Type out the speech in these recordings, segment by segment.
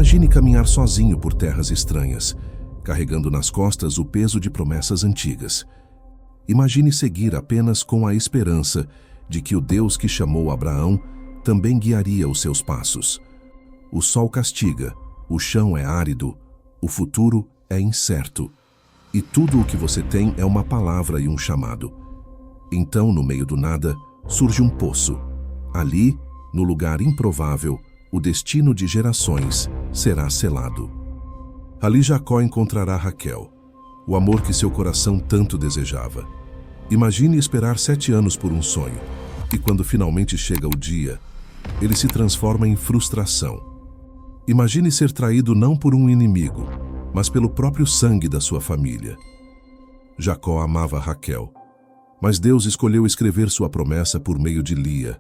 Imagine caminhar sozinho por terras estranhas, carregando nas costas o peso de promessas antigas. Imagine seguir apenas com a esperança de que o Deus que chamou Abraão também guiaria os seus passos. O sol castiga, o chão é árido, o futuro é incerto. E tudo o que você tem é uma palavra e um chamado. Então, no meio do nada, surge um poço. Ali, no lugar improvável, o destino de gerações será selado. Ali Jacó encontrará Raquel, o amor que seu coração tanto desejava. Imagine esperar 7 anos por um sonho, e quando finalmente chega o dia, ele se transforma em frustração. Imagine ser traído não por um inimigo, mas pelo próprio sangue da sua família. Jacó amava Raquel, mas Deus escolheu escrever sua promessa por meio de Lia,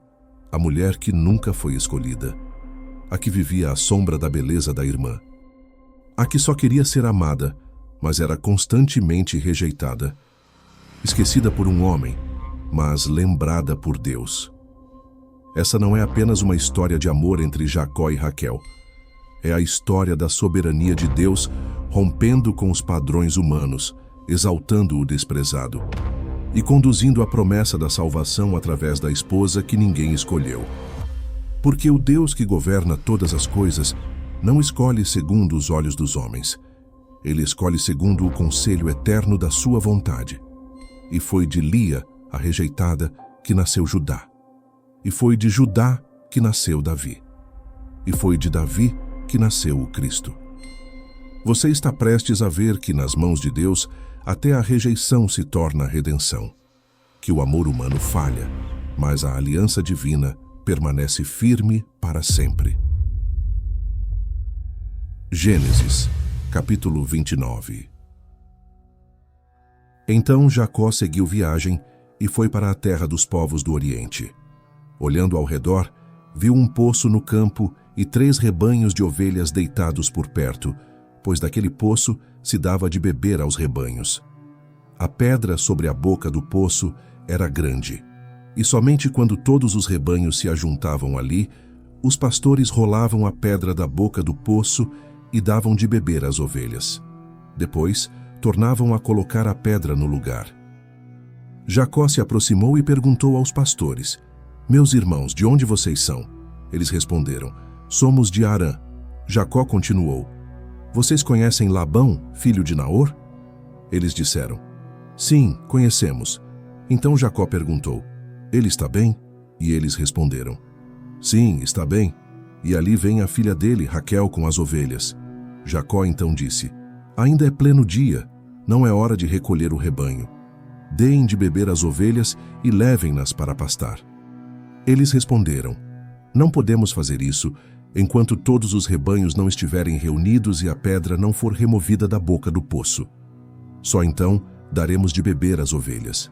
a mulher que nunca foi escolhida, a que vivia à sombra da beleza da irmã, a que só queria ser amada, mas era constantemente rejeitada, esquecida por um homem, mas lembrada por Deus. Essa não é apenas uma história de amor entre Jacó e Raquel. É a história da soberania de Deus rompendo com os padrões humanos, exaltando o desprezado e conduzindo a promessa da salvação através da esposa que ninguém escolheu. Porque o Deus que governa todas as coisas não escolhe segundo os olhos dos homens. Ele escolhe segundo o conselho eterno da sua vontade. E foi de Lia, a rejeitada, que nasceu Judá. E foi de Judá que nasceu Davi. E foi de Davi que nasceu o Cristo. Você está prestes a ver que nas mãos de Deus até a rejeição se torna a redenção. Que o amor humano falha, mas a aliança divina permanece firme para sempre. Gênesis, capítulo 29. Então Jacó seguiu viagem e foi para a terra dos povos do Oriente. Olhando ao redor, viu um poço no campo e 3 rebanhos de ovelhas deitados por perto, pois daquele poço se dava de beber aos rebanhos. A pedra sobre a boca do poço era grande, e somente quando todos os rebanhos se ajuntavam ali, os pastores rolavam a pedra da boca do poço e davam de beber às ovelhas. Depois, tornavam a colocar a pedra no lugar. Jacó se aproximou e perguntou aos pastores: "Meus irmãos, de onde vocês são?" Eles responderam: "Somos de Harã." Jacó continuou: "Vocês conhecem Labão, filho de Naor?" Eles disseram: "Sim, conhecemos." Então Jacó perguntou: "Ele está bem?" E eles responderam: "Sim, está bem. E ali vem a filha dele, Raquel, com as ovelhas." Jacó então disse: "Ainda é pleno dia, não é hora de recolher o rebanho. Deem de beber às ovelhas e levem-nas para pastar." Eles responderam: "Não podemos fazer isso enquanto todos os rebanhos não estiverem reunidos e a pedra não for removida da boca do poço. Só então daremos de beber às ovelhas."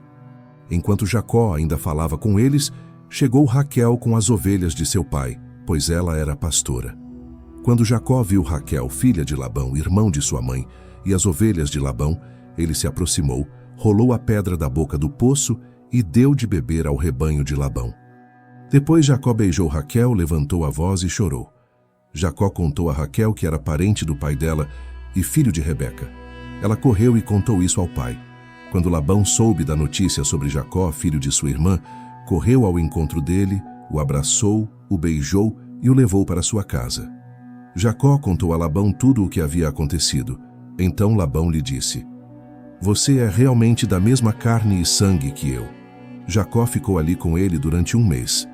Enquanto Jacó ainda falava com eles, chegou Raquel com as ovelhas de seu pai, pois ela era pastora. Quando Jacó viu Raquel, filha de Labão, irmão de sua mãe, e as ovelhas de Labão, ele se aproximou, rolou a pedra da boca do poço e deu de beber ao rebanho de Labão. Depois Jacó beijou Raquel, levantou a voz e chorou. Jacó contou a Raquel que era parente do pai dela e filho de Rebeca. Ela correu e contou isso ao pai. Quando Labão soube da notícia sobre Jacó, filho de sua irmã, correu ao encontro dele, o abraçou, o beijou e o levou para sua casa. Jacó contou a Labão tudo o que havia acontecido. Então Labão lhe disse: "Você é realmente da mesma carne e sangue que eu." Jacó ficou ali com ele durante 1 mês.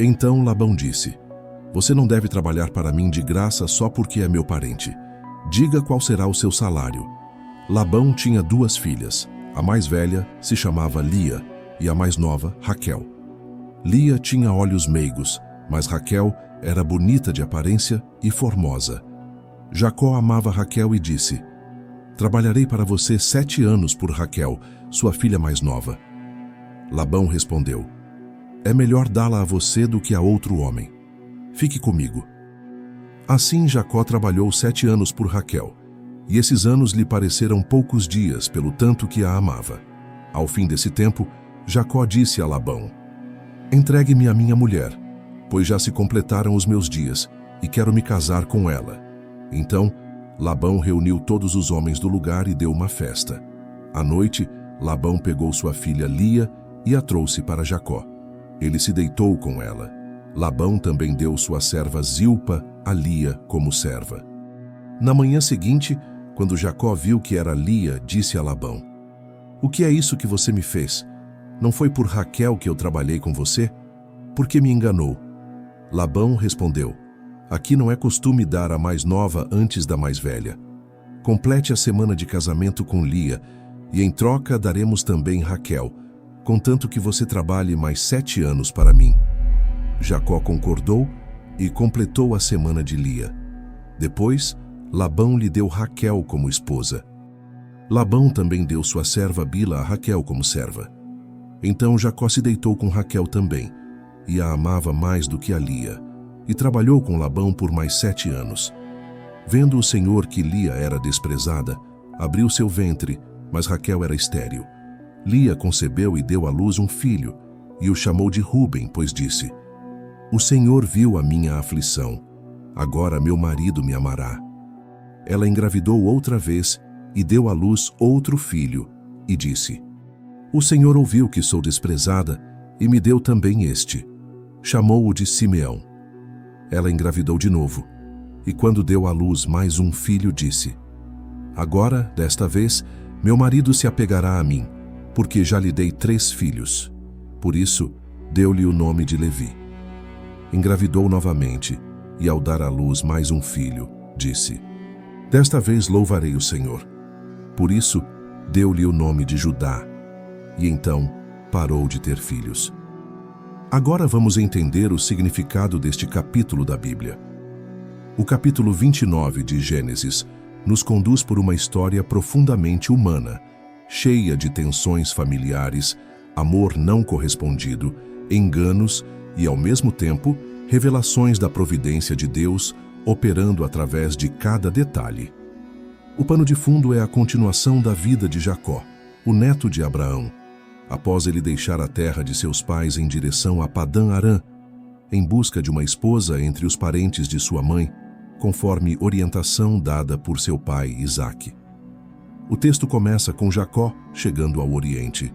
Então Labão disse: "Você não deve trabalhar para mim de graça só porque é meu parente. Diga qual será o seu salário." Labão tinha 2 filhas. A mais velha se chamava Lia e a mais nova, Raquel. Lia tinha olhos meigos, mas Raquel era bonita de aparência e formosa. Jacó amava Raquel e disse: "Trabalharei para você 7 anos por Raquel, sua filha mais nova." Labão respondeu: "É melhor dá-la a você do que a outro homem. Fique comigo." Assim Jacó trabalhou 7 anos por Raquel, e esses anos lhe pareceram poucos dias pelo tanto que a amava. Ao fim desse tempo, Jacó disse a Labão: "Entregue-me a minha mulher, pois já se completaram os meus dias, e quero me casar com ela." Então, Labão reuniu todos os homens do lugar e deu uma festa. À noite, Labão pegou sua filha Lia e a trouxe para Jacó. Ele se deitou com ela. Labão também deu sua serva Zilpa a Lia como serva. Na manhã seguinte, quando Jacó viu que era Lia, disse a Labão: "O que é isso que você me fez? Não foi por Raquel que eu trabalhei com você? Por que me enganou?" Labão respondeu: "Aqui não é costume dar a mais nova antes da mais velha. Complete a semana de casamento com Lia, e em troca daremos também Raquel, contanto que você trabalhe mais 7 anos para mim." Jacó concordou e completou a semana de Lia. Depois, Labão lhe deu Raquel como esposa. Labão também deu sua serva Bila a Raquel como serva. Então Jacó se deitou com Raquel também, e a amava mais do que a Lia, e trabalhou com Labão por mais 7 anos. Vendo o Senhor que Lia era desprezada, abriu seu ventre, mas Raquel era estéril. Lia concebeu e deu à luz um filho, e o chamou de Ruben, pois disse: "O Senhor viu a minha aflição, agora meu marido me amará." Ela engravidou outra vez e deu à luz outro filho, e disse: "O Senhor ouviu que sou desprezada e me deu também este." Chamou-o de Simeão. Ela engravidou de novo, e quando deu à luz mais um filho, disse: "Agora, desta vez, meu marido se apegará a mim, porque já lhe dei 3 filhos." Por isso, deu-lhe o nome de Levi. Engravidou novamente, e ao dar à luz mais um filho, disse: "Desta vez louvarei o Senhor." Por isso, deu-lhe o nome de Judá, e então parou de ter filhos. Agora vamos entender o significado deste capítulo da Bíblia. O capítulo 29 de Gênesis nos conduz por uma história profundamente humana, cheia de tensões familiares, amor não correspondido, enganos e, ao mesmo tempo, revelações da providência de Deus operando através de cada detalhe. O pano de fundo é a continuação da vida de Jacó, o neto de Abraão, após ele deixar a terra de seus pais em direção a Padã-Arã, em busca de uma esposa entre os parentes de sua mãe, conforme orientação dada por seu pai Isaque. O texto começa com Jacó chegando ao Oriente,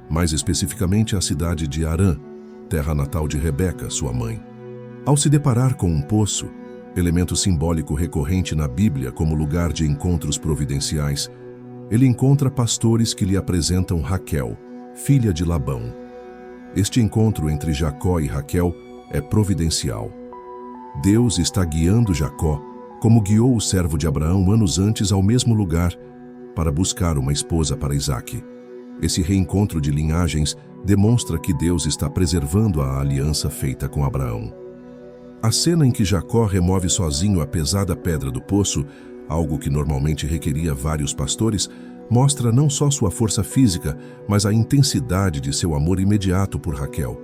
mais especificamente à cidade de Harã, terra natal de Rebeca, sua mãe. Ao se deparar com um poço, elemento simbólico recorrente na Bíblia como lugar de encontros providenciais, ele encontra pastores que lhe apresentam Raquel, filha de Labão. Este encontro entre Jacó e Raquel é providencial. Deus está guiando Jacó, como guiou o servo de Abraão anos antes ao mesmo lugar, para buscar uma esposa para Isaque. Esse reencontro de linhagens demonstra que Deus está preservando a aliança feita com Abraão. A cena em que Jacó remove sozinho a pesada pedra do poço, algo que normalmente requeria vários pastores, mostra não só sua força física, mas a intensidade de seu amor imediato por Raquel.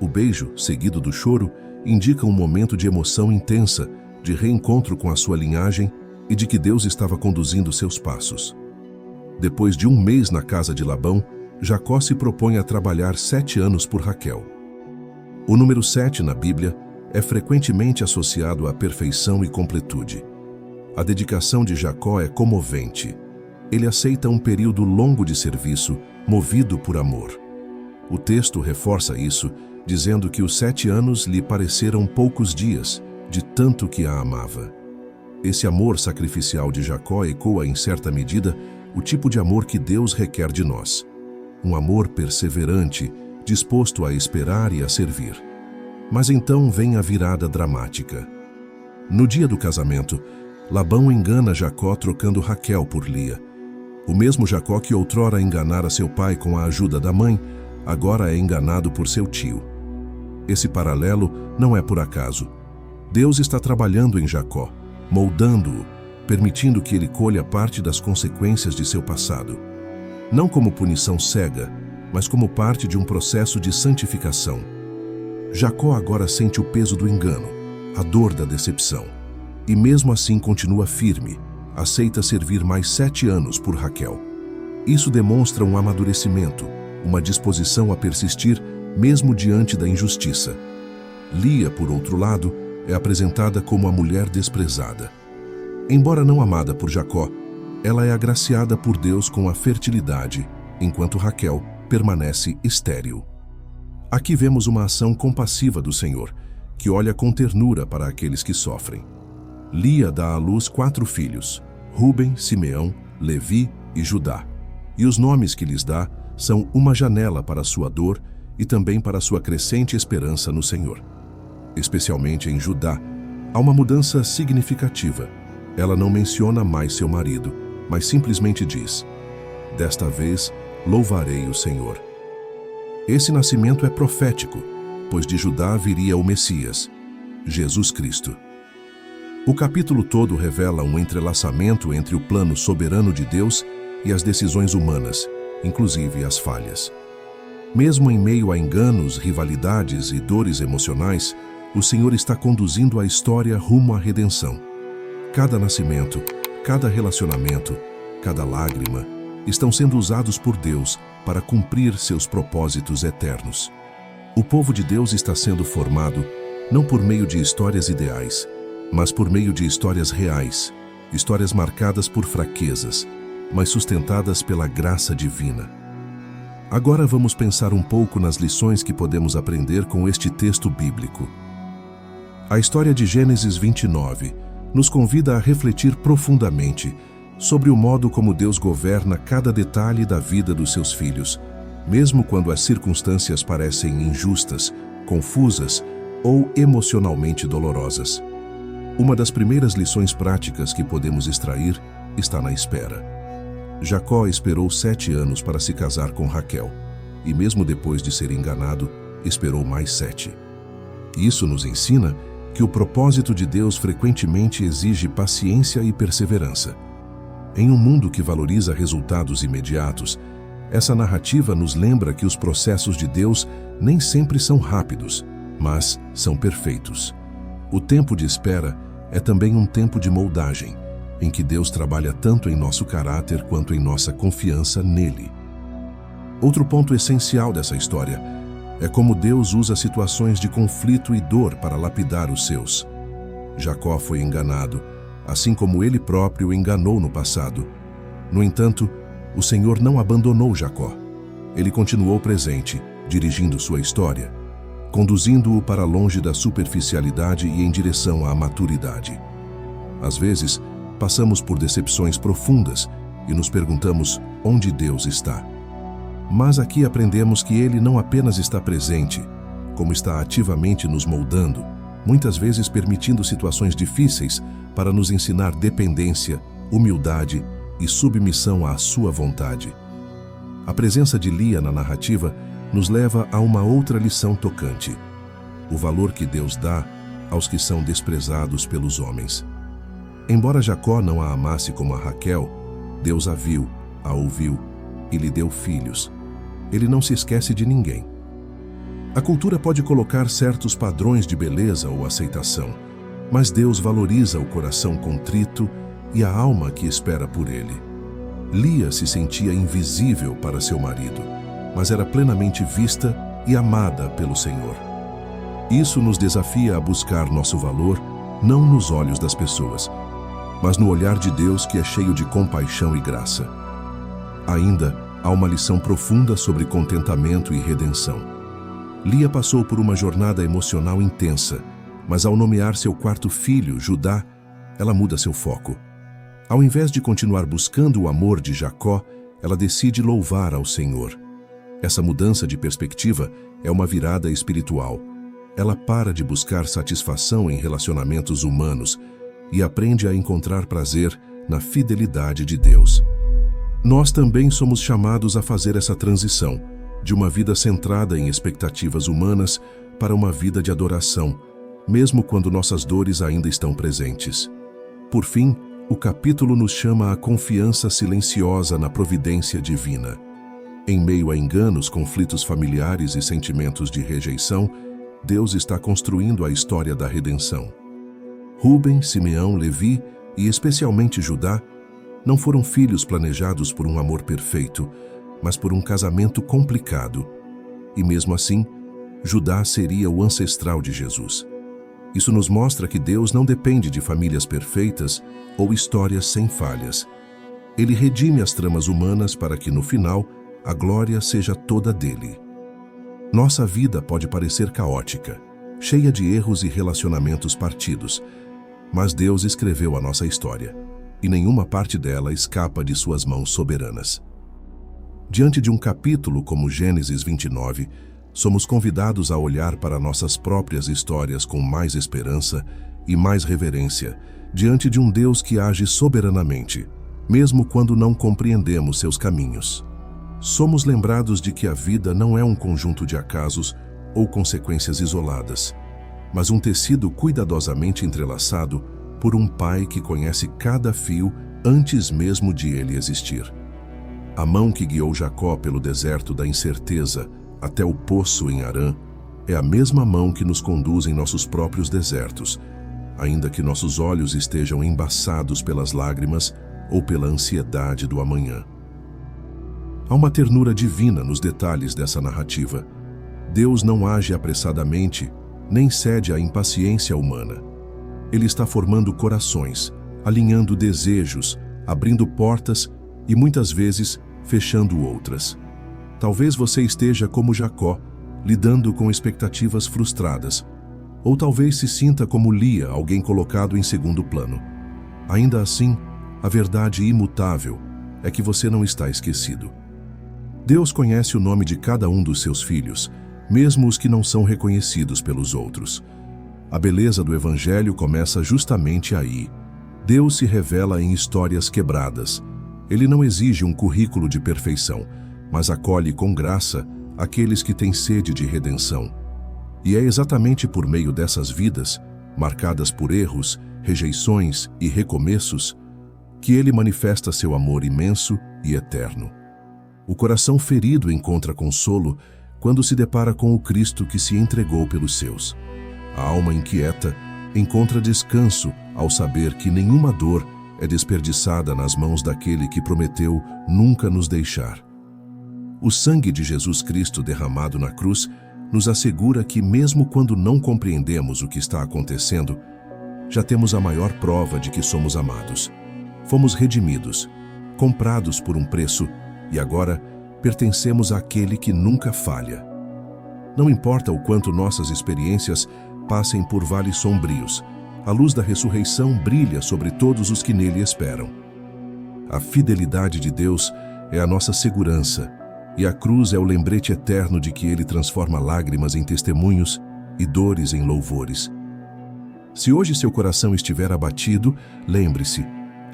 O beijo, seguido do choro, indica um momento de emoção intensa, de reencontro com a sua linhagem e de que Deus estava conduzindo seus passos. Depois de 1 mês na casa de Labão, Jacó se propõe a trabalhar 7 anos por Raquel. O número 7 na Bíblia é frequentemente associado à perfeição e completude. A dedicação de Jacó é comovente. Ele aceita um período longo de serviço, movido por amor. O texto reforça isso, dizendo que os 7 anos lhe pareceram poucos dias, de tanto que a amava. Esse amor sacrificial de Jacó ecoa, em certa medida, o tipo de amor que Deus requer de nós. Um amor perseverante, disposto a esperar e a servir. Mas então vem a virada dramática. No dia do casamento, Labão engana Jacó trocando Raquel por Lia. O mesmo Jacó que outrora enganara seu pai com a ajuda da mãe, agora é enganado por seu tio. Esse paralelo não é por acaso. Deus está trabalhando em Jacó, moldando-o, permitindo que ele colha parte das consequências de seu passado. Não como punição cega, mas como parte de um processo de santificação. Jacó agora sente o peso do engano, a dor da decepção. E mesmo assim continua firme, aceita servir mais 7 anos por Raquel. Isso demonstra um amadurecimento, uma disposição a persistir mesmo diante da injustiça. Lia, por outro lado, é apresentada como a mulher desprezada. Embora não amada por Jacó, ela é agraciada por Deus com a fertilidade, enquanto Raquel permanece estéril. Aqui vemos uma ação compassiva do Senhor, que olha com ternura para aqueles que sofrem. Lia dá à luz 4 filhos, Rúben, Simeão, Levi e Judá. E os nomes que lhes dá são uma janela para a sua dor e também para a sua crescente esperança no Senhor. Especialmente em Judá, há uma mudança significativa. Ela não menciona mais seu marido, mas simplesmente diz: "Desta vez louvarei o Senhor." Esse nascimento é profético, pois de Judá viria o Messias, Jesus Cristo. O capítulo todo revela um entrelaçamento entre o plano soberano de Deus e as decisões humanas, inclusive as falhas. Mesmo em meio a enganos, rivalidades e dores emocionais, o Senhor está conduzindo a história rumo à redenção. Cada nascimento, cada relacionamento, cada lágrima estão sendo usados por Deus para cumprir seus propósitos eternos. O povo de Deus está sendo formado não por meio de histórias ideais, mas por meio de histórias reais, histórias marcadas por fraquezas, mas sustentadas pela graça divina. Agora vamos pensar um pouco nas lições que podemos aprender com este texto bíblico. A história de Gênesis 29 nos convida a refletir profundamente sobre o modo como Deus governa cada detalhe da vida dos seus filhos, mesmo quando as circunstâncias parecem injustas, confusas ou emocionalmente dolorosas. Uma das primeiras lições práticas que podemos extrair está na espera. Jacó esperou 7 anos para se casar com Raquel, e mesmo depois de ser enganado, esperou mais 7. Isso nos ensina que o propósito de Deus frequentemente exige paciência e perseverança. Em um mundo que valoriza resultados imediatos, essa narrativa nos lembra que os processos de Deus nem sempre são rápidos, mas são perfeitos. O tempo de espera é também um tempo de moldagem, em que Deus trabalha tanto em nosso caráter quanto em nossa confiança nele. Outro ponto essencial dessa história é como Deus usa situações de conflito e dor para lapidar os seus. Jacó foi enganado, assim como ele próprio enganou no passado. No entanto, o Senhor não abandonou Jacó. Ele continuou presente, dirigindo sua história, conduzindo-o para longe da superficialidade e em direção à maturidade. Às vezes, passamos por decepções profundas e nos perguntamos onde Deus está. Mas aqui aprendemos que Ele não apenas está presente, como está ativamente nos moldando, muitas vezes permitindo situações difíceis para nos ensinar dependência, humildade e submissão à sua vontade. A presença de Lia na narrativa nos leva a uma outra lição tocante: o valor que Deus dá aos que são desprezados pelos homens. Embora Jacó não a amasse como a Raquel, Deus a viu, a ouviu e lhe deu filhos. Ele não se esquece de ninguém. A cultura pode colocar certos padrões de beleza ou aceitação, mas Deus valoriza o coração contrito e a alma que espera por ele. Lia se sentia invisível para seu marido, mas era plenamente vista e amada pelo Senhor. Isso nos desafia a buscar nosso valor não nos olhos das pessoas, mas no olhar de Deus, que é cheio de compaixão e graça. Ainda há uma lição profunda sobre contentamento e redenção. Lia passou por uma jornada emocional intensa, mas ao nomear seu 4º filho, Judá, ela muda seu foco. Ao invés de continuar buscando o amor de Jacó, ela decide louvar ao Senhor. Essa mudança de perspectiva é uma virada espiritual. Ela para de buscar satisfação em relacionamentos humanos e aprende a encontrar prazer na fidelidade de Deus. Nós também somos chamados a fazer essa transição, de uma vida centrada em expectativas humanas para uma vida de adoração, mesmo quando nossas dores ainda estão presentes. Por fim, o capítulo nos chama à confiança silenciosa na providência divina. Em meio a enganos, conflitos familiares e sentimentos de rejeição, Deus está construindo a história da redenção. Rúben, Simeão, Levi e especialmente Judá não foram filhos planejados por um amor perfeito, mas por um casamento complicado. E mesmo assim, Judá seria o ancestral de Jesus. Isso nos mostra que Deus não depende de famílias perfeitas ou histórias sem falhas. Ele redime as tramas humanas para que, no final, a glória seja toda dele. Nossa vida pode parecer caótica, cheia de erros e relacionamentos partidos, mas Deus escreveu a nossa história, e nenhuma parte dela escapa de suas mãos soberanas. Diante de um capítulo como Gênesis 29, somos convidados a olhar para nossas próprias histórias com mais esperança e mais reverência, diante de um Deus que age soberanamente, mesmo quando não compreendemos seus caminhos. Somos lembrados de que a vida não é um conjunto de acasos ou consequências isoladas, mas um tecido cuidadosamente entrelaçado por um Pai que conhece cada fio antes mesmo de ele existir. A mão que guiou Jacó pelo deserto da incerteza até o poço em Harã é a mesma mão que nos conduz em nossos próprios desertos, ainda que nossos olhos estejam embaçados pelas lágrimas ou pela ansiedade do amanhã. Há uma ternura divina nos detalhes dessa narrativa. Deus não age apressadamente, nem cede à impaciência humana. Ele está formando corações, alinhando desejos, abrindo portas e muitas vezes fechando outras. Talvez você esteja como Jacó, lidando com expectativas frustradas, ou talvez se sinta como Lia, alguém colocado em segundo plano. Ainda assim, a verdade imutável é que você não está esquecido. Deus conhece o nome de cada um dos seus filhos, mesmo os que não são reconhecidos pelos outros. A beleza do Evangelho começa justamente aí. Deus se revela em histórias quebradas. Ele não exige um currículo de perfeição, mas acolhe com graça aqueles que têm sede de redenção. E é exatamente por meio dessas vidas, marcadas por erros, rejeições e recomeços, que Ele manifesta seu amor imenso e eterno. O coração ferido encontra consolo quando se depara com o Cristo que se entregou pelos seus. A alma inquieta encontra descanso ao saber que nenhuma dor é desperdiçada nas mãos daquele que prometeu nunca nos deixar. O sangue de Jesus Cristo derramado na cruz nos assegura que, mesmo quando não compreendemos o que está acontecendo, já temos a maior prova de que somos amados. Fomos redimidos, comprados por um preço, e agora pertencemos àquele que nunca falha. Não importa o quanto nossas experiências passem por vales sombrios, a luz da ressurreição brilha sobre todos os que nele esperam. A fidelidade de Deus é a nossa segurança, e a cruz é o lembrete eterno de que Ele transforma lágrimas em testemunhos e dores em louvores. Se hoje seu coração estiver abatido, lembre-se,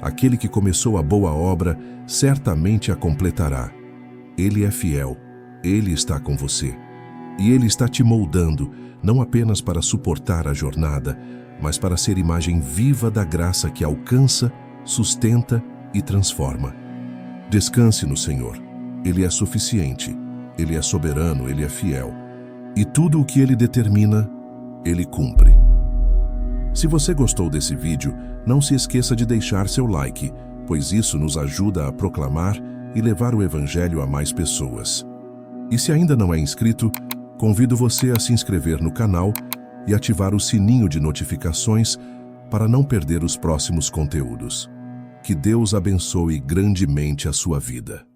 aquele que começou a boa obra certamente a completará. Ele é fiel, Ele está com você. E Ele está te moldando, não apenas para suportar a jornada, mas para ser imagem viva da graça que alcança, sustenta e transforma. Descanse no Senhor. Ele é suficiente, Ele é soberano, Ele é fiel. E tudo o que Ele determina, Ele cumpre. Se você gostou desse vídeo, não se esqueça de deixar seu like, pois isso nos ajuda a proclamar e levar o Evangelho a mais pessoas. E se ainda não é inscrito, convido você a se inscrever no canal e ativar o sininho de notificações para não perder os próximos conteúdos. Que Deus abençoe grandemente a sua vida.